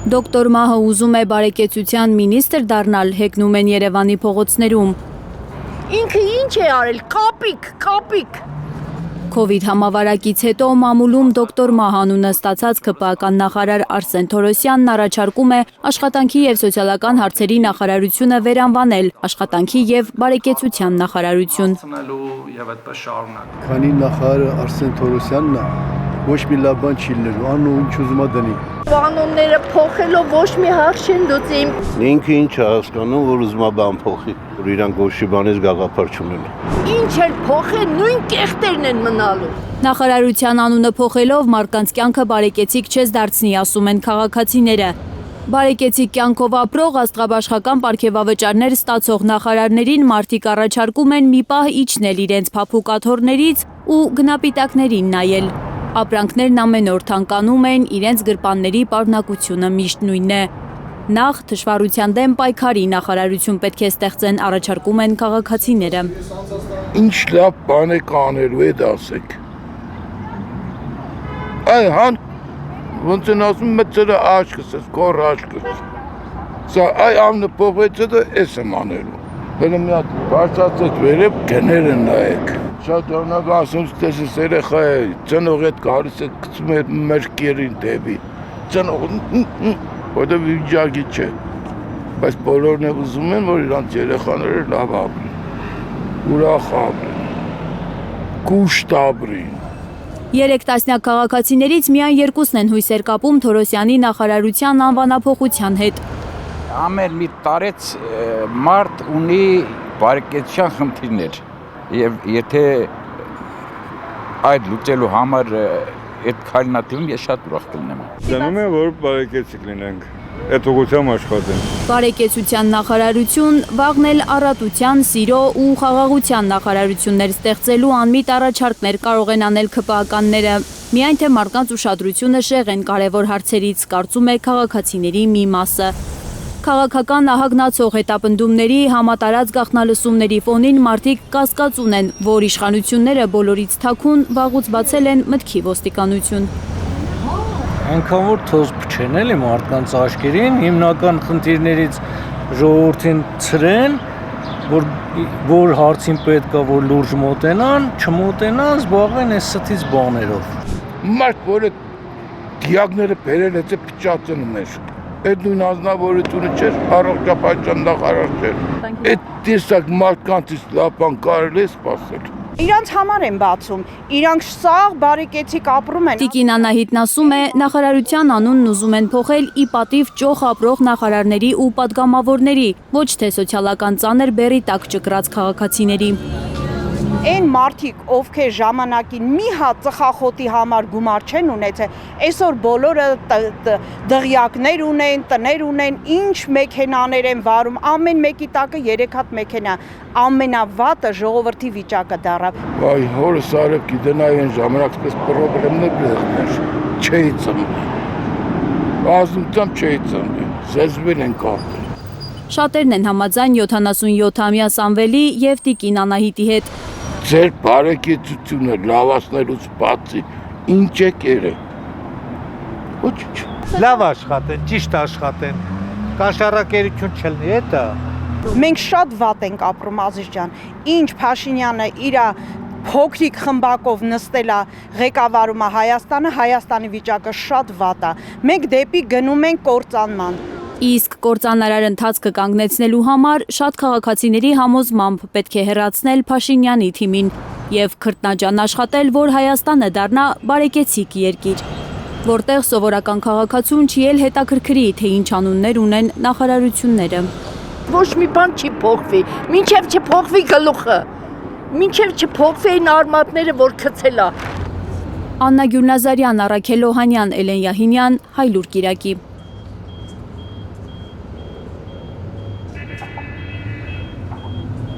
Դոկտոր Մահը ուզում է բարեկեցության մինիստր դառնալ, հեգնում են Երևանի փողոցներում։ Ինքը ինչ է արել, կապիկ։ Քովիդ համավարակից հետո մամուլում դոկտոր Մահ անունը ստացած ԿՊԱ-ական նախարար Արսեն Թորոսյանն առաջարկում է աշխատանքի և սոցիալական հարցերի նախարարությունը վերանվանել աշխատանքի և բարեկեցության նախարարություն։ Քանի նախարարը Արսեն Թորոսյանն է, ոչ մի լավ բան չի լինելու, անու ինչ ուզում է դնի։ Կանոնները փոխելով ոչ մի հարց չեն լուծի։ Ինքը ինչ է հասկանում, որ ուզում է բան փոխի, որ իրանք ոչ մի բանից գաղափար չունեն։ Ինչ էլ փոխեն, նույն կեղտերն են մնալու։ Նախարարության անունը փոխելով մարդկանց կյանքը բարեկեցիկ չես դարձնի, ասում են քաղաքացիները։ Բարեկեցիկ կյանքով ապրող աստղաբաշխական պարգևավճարներ ստացող նախարարներին մարդիկ առաջարկում են մի պահ իջնել իրենց փափուկ աթոռներից ու գնապիտակներին նայել։ Ապրանքներն ամեն օր թանկանում են, իրենց գրպանների պարունակությունը միշտ նույնն է։ Նախ թշվառության դեմ պայքարի նախարարություն պետք է ստեղծեն, առաջարկում են քաղաքացիները։ Ինչ լավ բան է կանելու է դասեք։ Այ հան ոնց են ասում մեծերը աչքս, կոր աչքս։ Սա այ ամնը փոխվեց դա էս եմ անելու։ Բերեմ մի հատ բարձրացած վերև գները նայեք։ Շատ օրինակ ասում տեսես երեխա է, ծնող հետ գալիս է գցում է մերկերին դեպի։ Ծնող որտեղ վիճակի չէ։ Բայց բոլորն էլ ուզում են, որ իրանց երեխաները լավ ապրեն։ Ուրախ ապրեն։ Կուշտ ապրեն։ 3 տասնյակ քաղաքացիներից միայն 2-ն են հույսեր կապում Թորոսյանի նախարարության անվանափոխության հետ։ Ամեն մի տարեց մարդ ունի բարեկեցության խնդիրներ եւ եթե այդ լուծելու համար այդ քայլնատիվում ես շատ ուրախ կլինեմ։ Դնում եմ որ բարեկեցիկ լինենք, այդ ուղղությամբ աշխատեն։ Բարեկեցության նախարարություն, վաղն էլ առատության, սիրո ու խաղաղության նախարարություններ ստեղծելու անմիտ առաջարկներ կարող են անել ԿՊԱ-ականները։ Միայն թե մարդկանց ուշադրությունը շեղեն կարևոր հարցերից, կարծում է քաղաքացիների մի մասը։ Քաղաքական ահագնացող հետապնդումների, համատարած գաղտնալսումների ֆոնին մարդիկ կասկածուն են, որ իշխանությունները բոլորից թաքուն վաղուց բացել են մտքի ոստիկանություն։ Այնքան որ թոզ փչեն էլի մարդկանց աչքերին, հիմնական խնդիրներից ժողովրդին ցրեն, որ հարցին պետք է որ լուրջ մոտենան, չմոտենան, զբաղվեն այս ստից բաներով։ Մարդ որը դիագները բերել է փչացնում էր։ Այդ նույն ազնվորությունը չէր, առողջապահության նախարար չէր։ Այդ տեսակ մարդկանցից լավ բան կարելի է սպասել։ Իրանց համար են բացում, իրանք սաղ բարեկեցիկ ապրում են։ Տիկին Անահիտն ասում է, նախարարության անունն ուզում են փոխել ի պատիվ ճոխ ապրող նախարարների ու պատգամավորների, ոչ թե սոցիալական ծանր բեռի տակ ճկրած քաղաքացիների։ Այն մարդիկ, ովքեր ժամանակին մի հատ ծխախոտի համար գումար չեն ունեցել, այսօր բոլորը դղյակներ ունեն, տներ ունեն, ինչ մեքենաներ են վարում, ամեն մեկի տակը 3 հատ մեքենա, ամենավատը ժողովրդի վիճակը դառավ։ Այ հորս արև գիտենայի այն ժամանակ պես պրոբլեմներ բերներ, չէի ծնվել։ Ազնությամբ չէի ծնվել, զեզվել են կարտել։ Շատերն են համաձայն 77-ամյա Սամվելի և տիկին Անահիտի հետ։ Ձեր բարեկեցությունը լավացնելուց բացի ինչ է կերել։ Ոչինչ։ Լավ աշխատեն, ճիշտ աշխատեն, կաշառակերություն չլինի, դա։ Մենք շատ վատ ենք ապրում Ազիզ ջան, ինչ Փաշինյանը իր փոքրիկ խմբակով նստել է ղեկավարում է Հայաստանի վիճակը շատ վատ է։ Մենք դեպի գնում ենք կործանման։ Իսկ կործանարար ընթացքը կանգնեցնելու համար շատ քաղաքացիների համոզմամբ պետք է հեռացնել Փաշինյանի թիմին և քրտնաջան աշխատել, որ Հայաստանը դառնա բարեկեցիկ երկիր, որտեղ սովորական քաղաքացուն չի էլ հետաքրքրի, թե ինչ անուններ ունեն նախարարությունները։ Ոչ մի բան չի փոխվի, մինչև չփոխվի գլուխը, մինչև չփոխվի այն արմատները, որ գցել է։ Աննա Գյուլնազարյան, Առաքել Օհանյան, Էլեն Յահինյան, Հայլուր Կիրակի։